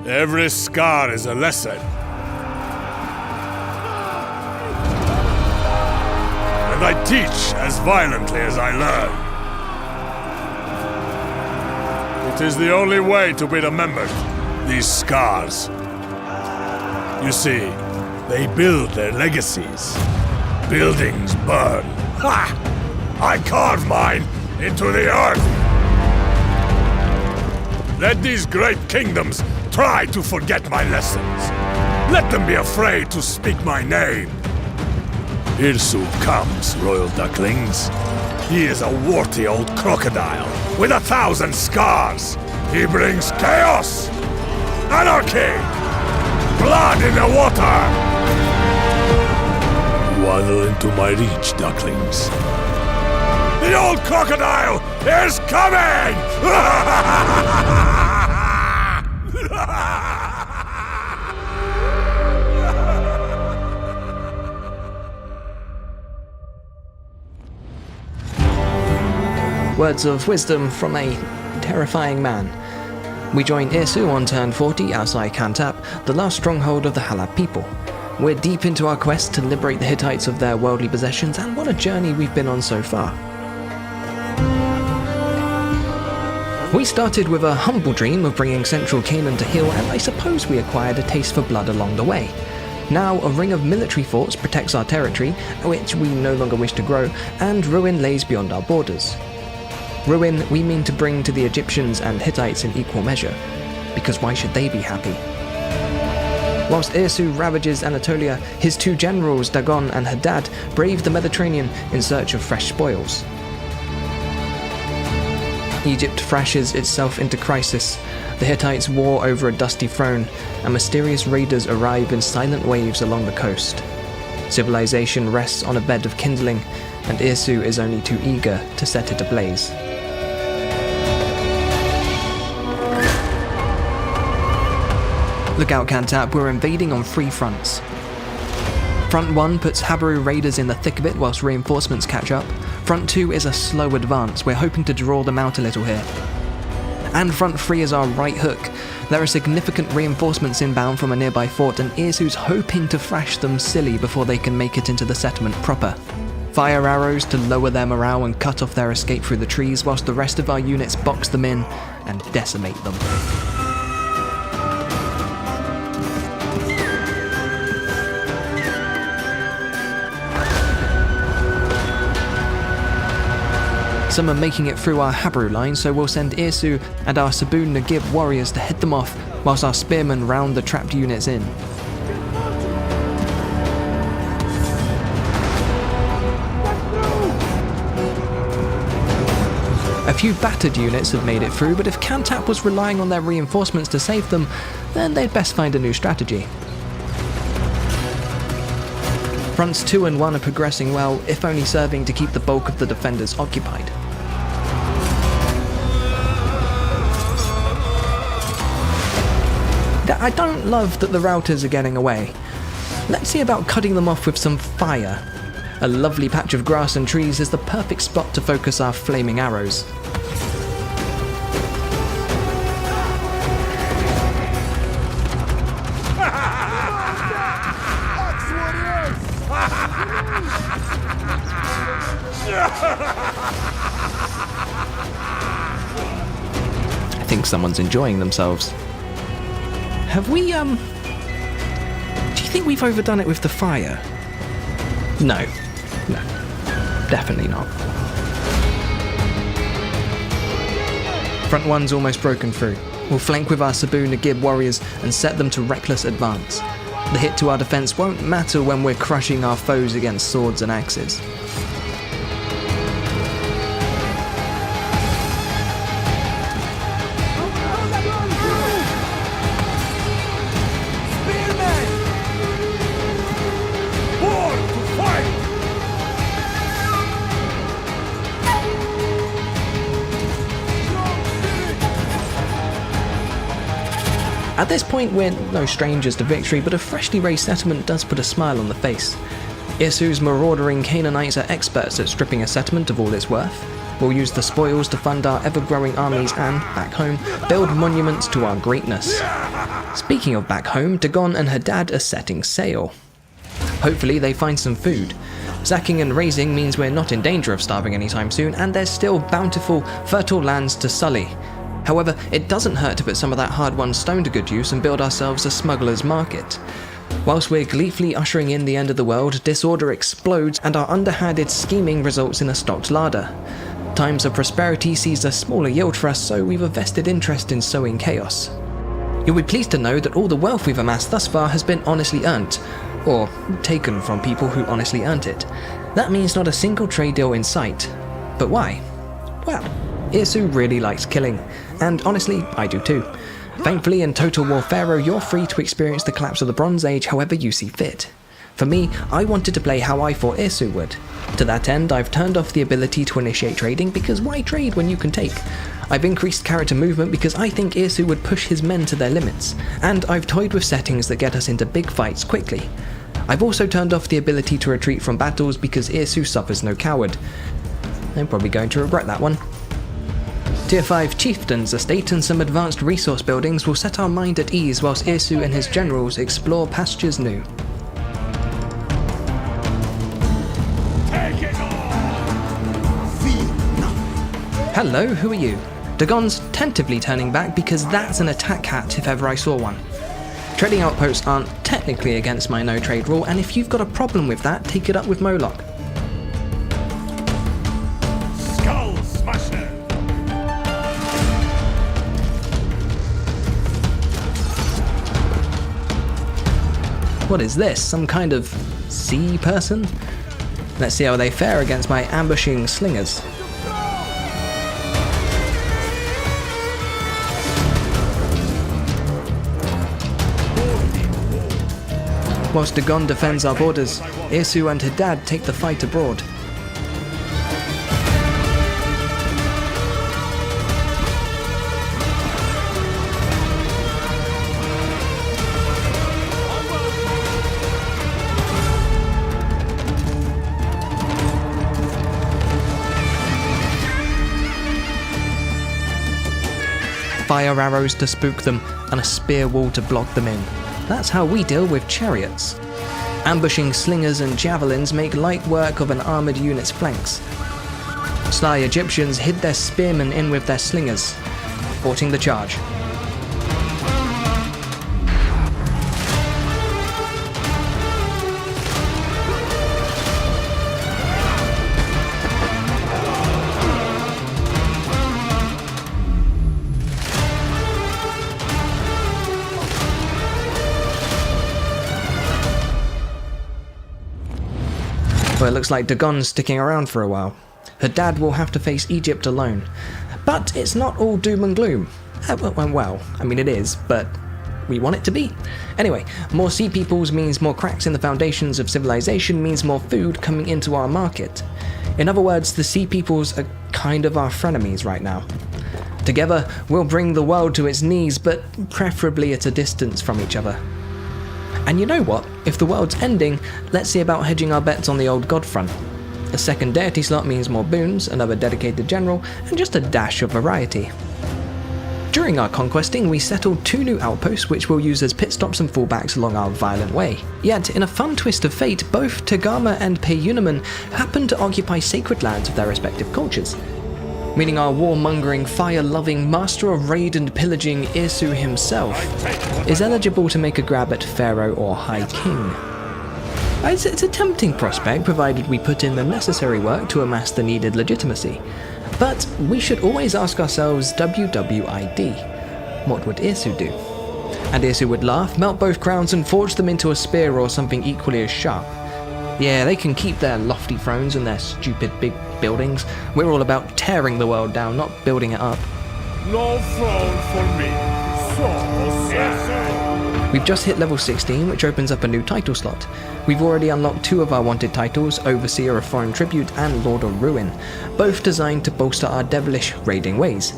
Every scar is a lesson. And I teach as violently as I learn. It is the only way to be remembered, these scars. You see, they build their legacies. Buildings burn. Ha! I carve mine into the earth. Let these great kingdoms try to forget my lessons. Let them be afraid to speak my name. Irsu comes, royal ducklings. He is a warty old crocodile with 1,000 scars. He brings chaos, anarchy, blood in the water. Waddle into my reach, ducklings. The old crocodile is coming! Words of wisdom from a terrifying man. We join Irsu on turn 40 outside Kantap, the last stronghold of the Halab people. We're deep into our quest to liberate the Hittites of their worldly possessions, and what a journey we've been on so far. We started with a humble dream of bringing central Canaan to heel, and I suppose we acquired a taste for blood along the way. Now, a ring of military forts protects our territory, which we no longer wish to grow, and ruin lays beyond our borders. Ruin we mean to bring to the Egyptians and Hittites in equal measure, because why should they be happy? Whilst Irsu ravages Anatolia, his two generals, Dagon and Hadad, brave the Mediterranean in search of fresh spoils. Egypt thrashes itself into crisis, the Hittites war over a dusty throne, and mysterious raiders arrive in silent waves along the coast. Civilization rests on a bed of kindling, and Irsu is only too eager to set it ablaze. Look out, Kantap, we're invading on 3 fronts. Front 1 puts Habaru raiders in the thick of it whilst reinforcements catch up. Front 2 is a slow advance, we're hoping to draw them out a little here. And Front 3 is our right hook. There are significant reinforcements inbound from a nearby fort, and Irsu's hoping to thrash them silly before they can make it into the settlement proper. Fire arrows to lower their morale and cut off their escape through the trees, whilst the rest of our units box them in and decimate them. Some are making it through our Habaru line, so we'll send Irsu and our Sabu Nagib warriors to head them off, whilst our spearmen round the trapped units in. A few battered units have made it through, but if Kantap was relying on their reinforcements to save them, then they'd best find a new strategy. Fronts 2 and 1 are progressing well, if only serving to keep the bulk of the defenders occupied. I don't love that the routers are getting away. Let's see about cutting them off with some fire. A lovely patch of grass and trees is the perfect spot to focus our flaming arrows. I think someone's enjoying themselves. Have we, do you think we've overdone it with the fire? No, definitely not. Front 1's almost broken through. We'll flank with our Sabu Nagib warriors and set them to reckless advance. The hit to our defense won't matter when we're crushing our foes against swords and axes. At this point, we're no strangers to victory, but a freshly raised settlement does put a smile on the face. Irsu's marauding Canaanites are experts at stripping a settlement of all its worth. We'll use the spoils to fund our ever-growing armies and, back home, build monuments to our greatness. Speaking of back home, Dagon and her dad are setting sail. Hopefully they find some food. Sacking and razing means we're not in danger of starving anytime soon, and there's still bountiful, fertile lands to sully. However, it doesn't hurt to put some of that hard-won stone to good use and build ourselves a smuggler's market. Whilst we're gleefully ushering in the end of the world, disorder explodes and our underhanded scheming results in a stocked larder. Times of prosperity sees a smaller yield for us, so we've a vested interest in sowing chaos. You'll be pleased to know that all the wealth we've amassed thus far has been honestly earned, or taken from people who honestly earned it. That means not a single trade deal in sight. But why? Well, Irsu really likes killing, and honestly, I do too. Thankfully, in Total War PHARAOH, you're free to experience the collapse of the Bronze Age however you see fit. For me, I wanted to play how I thought Irsu would. To that end, I've turned off the ability to initiate trading, because why trade when you can take? I've increased character movement because I think Irsu would push his men to their limits, and I've toyed with settings that get us into big fights quickly. I've also turned off the ability to retreat from battles because Irsu suffers no coward. I'm probably going to regret that one. Tier 5 Chieftain's estate and some advanced resource buildings will set our mind at ease whilst Irsu and his generals explore pastures new. Hello, who are you? Dagon's tentatively turning back because that's an attack hat if ever I saw one. Trading outposts aren't technically against my no trade rule, and if you've got a problem with that, take it up with Moloch. What is this? Some kind of sea person? Let's see how they fare against my ambushing slingers. Whilst Dagon defends our borders, Irsu and her dad take the fight abroad. Fire arrows to spook them, and a spear wall to block them in. That's how we deal with chariots. Ambushing slingers and javelins make light work of an armoured unit's flanks. Sly Egyptians hid their spearmen in with their slingers, thwarting the charge. Well, it looks like Dagon's sticking around for a while. Her dad will have to face Egypt alone. But it's not all doom and gloom. Well, I mean it is, but we want it to be. Anyway, more sea peoples means more cracks in the foundations of civilization means more food coming into our market. In other words, the sea peoples are kind of our frenemies right now. Together, we'll bring the world to its knees, but preferably at a distance from each other. And you know what? If the world's ending, let's see about hedging our bets on the old god front. A second deity slot means more boons, another dedicated general, and just a dash of variety. During our conquesting, we settled 2 new outposts which we'll use as pit stops and fallbacks along our violent way. Yet, in a fun twist of fate, both Tegama and Peyunaman happen to occupy sacred lands of their respective cultures, meaning our warmongering, fire-loving, master of raid and pillaging Irsu himself is eligible to make a grab at Pharaoh or High King. It's a tempting prospect, provided we put in the necessary work to amass the needed legitimacy. But we should always ask ourselves WWID. What would Irsu do? And Irsu would laugh, melt both crowns and forge them into a spear or something equally as sharp. Yeah, they can keep their lofty thrones and their stupid big buildings. We're all about tearing the world down, not building it up. No throne for me. So sad. We've just hit level 16, which opens up a new title slot. We've already unlocked 2 of our wanted titles, Overseer of Foreign Tribute and Lord of Ruin, both designed to bolster our devilish raiding ways.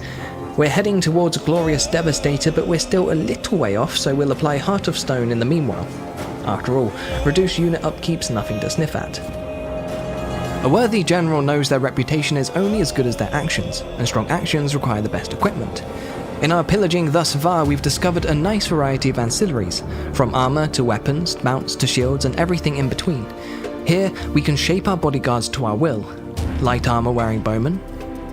We're heading towards Glorious Devastator, but we're still a little way off, so we'll apply Heart of Stone in the meanwhile. After all, reduced unit upkeep's nothing to sniff at. A worthy general knows their reputation is only as good as their actions, and strong actions require the best equipment. In our pillaging thus far, we've discovered a nice variety of ancillaries, from armor to weapons, mounts to shields, and everything in between. Here, we can shape our bodyguards to our will. Light armor wearing bowmen,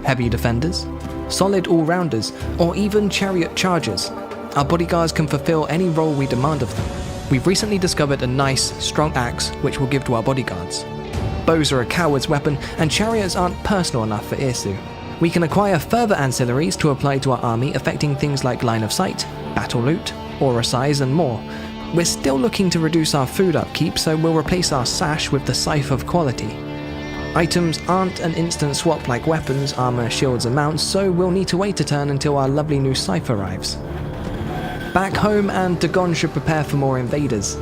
heavy defenders, solid all-rounders, or even chariot chargers. Our bodyguards can fulfill any role we demand of them. We've recently discovered a nice, strong axe which we'll give to our bodyguards. Bows are a coward's weapon, and chariots aren't personal enough for Irsu. We can acquire further ancillaries to apply to our army, affecting things like line of sight, battle loot, aura size, and more. We're still looking to reduce our food upkeep, so we'll replace our sash with the scythe of quality. Items aren't an instant swap like weapons, armor, shields, and mounts, so we'll need to wait a turn until our lovely new scythe arrives. Back home, and Dagon should prepare for more invaders.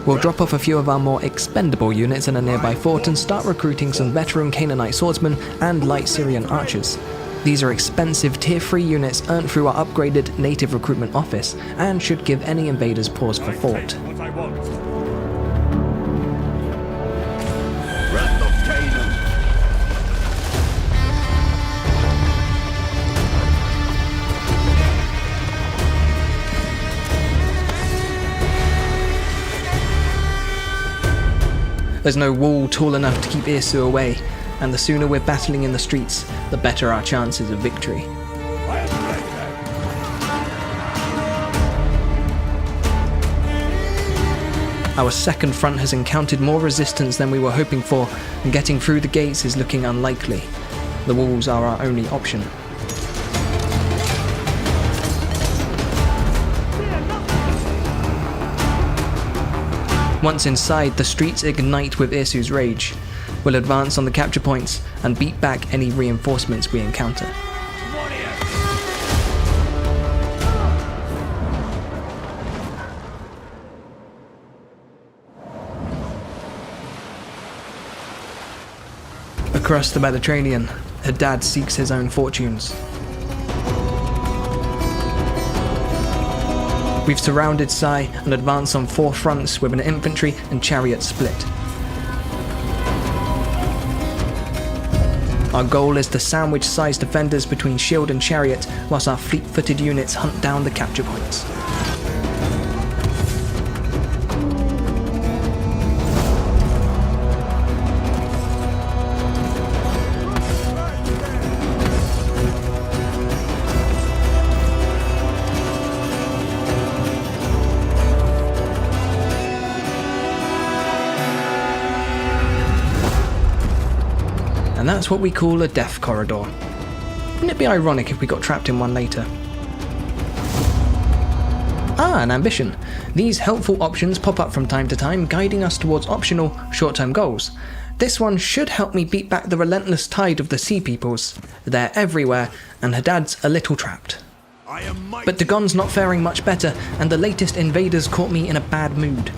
We'll drop off a few of our more expendable units in a nearby fort and start recruiting some veteran Canaanite swordsmen and light Syrian archers. These are expensive tier 3 units earned through our upgraded native recruitment office, and should give any invaders pause for thought. There's no wall tall enough to keep Irsu away, and the sooner we're battling in the streets, the better our chances of victory. Our second front has encountered more resistance than we were hoping for, and getting through the gates is looking unlikely. The walls are our only option. Once inside, the streets ignite with Irsu's rage. We'll advance on the capture points and beat back any reinforcements we encounter. Across the Mediterranean, Hadad seeks his own fortunes. We've surrounded Sai and advanced on 4 fronts with an infantry and chariot split. Our goal is to sandwich Sai's defenders between shield and chariot, whilst our fleet-footed units hunt down the capture points. And that's what we call a death corridor. Wouldn't it be ironic if we got trapped in one later? An ambition. These helpful options pop up from time to time, guiding us towards optional, short-term goals. This one should help me beat back the relentless tide of the Sea Peoples. They're everywhere, and Hadad's a little trapped. But Dagon's not faring much better, and the latest invaders caught me in a bad mood.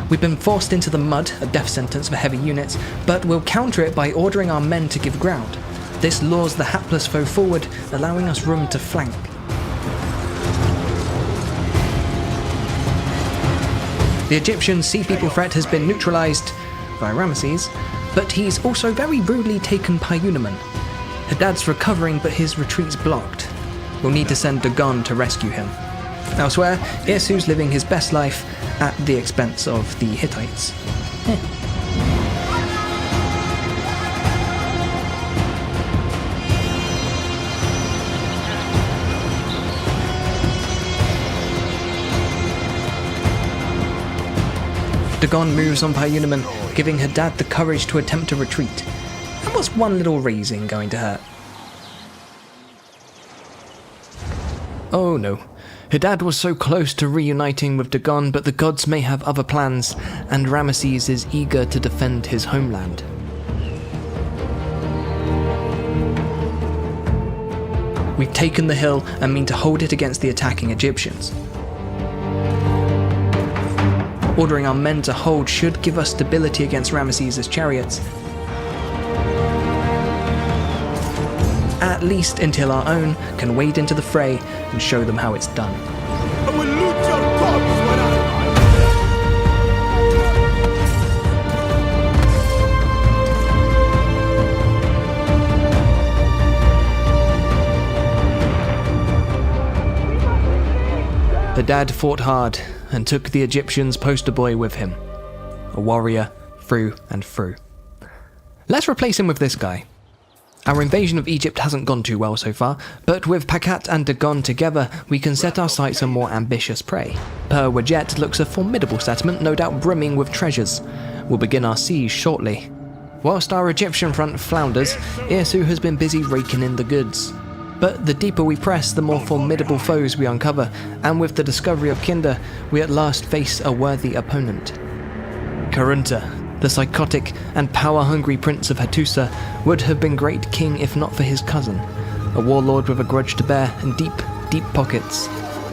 We've been forced into the mud, a death sentence for heavy units, but we'll counter it by ordering our men to give ground. This lures the hapless foe forward, allowing us room to flank. The Egyptian Sea People threat has been neutralized by Ramesses, but he's also very rudely taken Payunaman. Hadad's recovering, but his retreat's blocked. We'll need to send Dagon to rescue him. Elsewhere, Irsu's living his best life at the expense of the Hittites. Dagon moves on Payunaman, giving Hadad the courage to attempt a retreat. And what's one little raising going to hurt? Oh no. Hadad was so close to reuniting with Dagon, but the gods may have other plans, and Ramesses is eager to defend his homeland. We've taken the hill and mean to hold it against the attacking Egyptians. Ordering our men to hold should give us stability against Ramesses' chariots, at least until our own can wade into the fray and show them how it's done. I will loot your corpse when The dad fought hard and took the Egyptians' poster boy with him. A warrior through and through. Let's replace him with this guy. Our invasion of Egypt hasn't gone too well so far, but with Pakat and Dagon together, we can set our sights on more ambitious prey. PHARAOH looks a formidable settlement, no doubt brimming with treasures. We'll begin our siege shortly. Whilst our Egyptian front flounders, Irsu has been busy raking in the goods. But the deeper we press, the more formidable foes we uncover, and with the discovery of Kinder, we at last face a worthy opponent. Karunta, the psychotic and power-hungry prince of Hattusa, would have been great king if not for his cousin, a warlord with a grudge to bear and deep, deep pockets.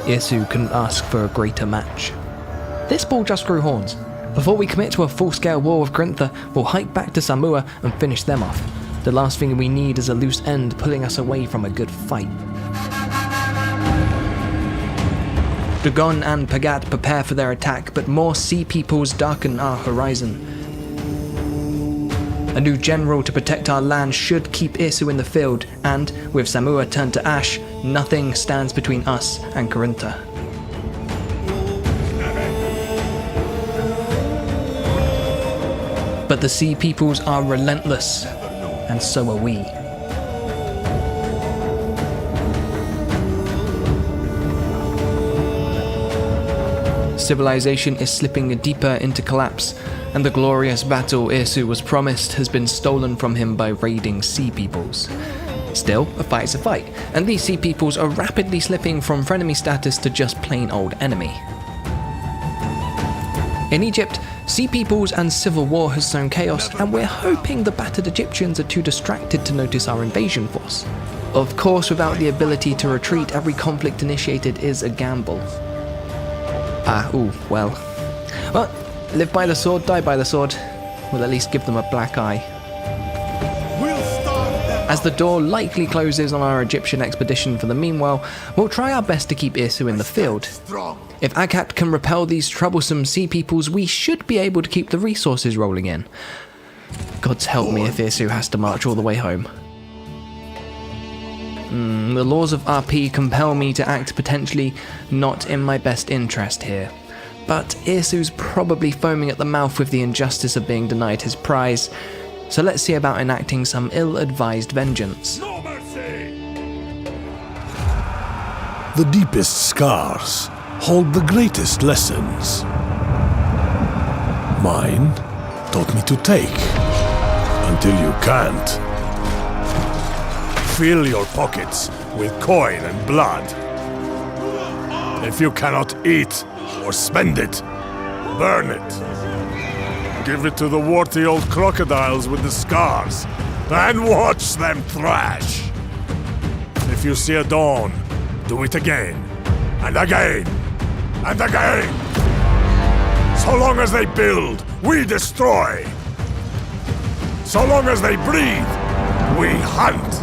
Irsu couldn't ask for a greater match. This bull just grew horns. Before we commit to a full-scale war with Karunta, we'll hike back to Samoa and finish them off. The last thing we need is a loose end pulling us away from a good fight. Dagon and Pagat prepare for their attack, but more sea peoples darken our horizon. A new general to protect our land should keep Irsu in the field, and, with Samoa turned to ash, nothing stands between us and Karunta. But the sea peoples are relentless, and so are we. Civilization is slipping deeper into collapse, and the glorious battle Irsu was promised has been stolen from him by raiding sea peoples. Still, a fight's a fight, and these sea peoples are rapidly slipping from frenemy status to just plain old enemy. In Egypt, sea peoples and civil war has sown chaos, and we're hoping the battered Egyptians are too distracted to notice our invasion force. Of course, without the ability to retreat, every conflict initiated is a gamble. Well, live by the sword, die by the sword. We'll at least give them a black eye. As the door likely closes on our Egyptian expedition for the meanwhile, we'll try our best to keep Irsu in the field. If Akat can repel these troublesome sea peoples, we should be able to keep the resources rolling in. God's help me if Irsu has to march all the way home. The laws of RP compel me to act potentially not in my best interest here. But Irsu's probably foaming at the mouth with the injustice of being denied his prize, so let's see about enacting some ill-advised vengeance. No mercy! The deepest scars hold the greatest lessons. Mine taught me to take, until you can't. Fill your pockets with coin and blood. If you cannot eat or spend it, burn it. Give it to the warty old crocodiles with the scars, and watch them thrash. If you see a dawn, do it again, and again, and again. So long as they build, we destroy. So long as they breathe, we hunt.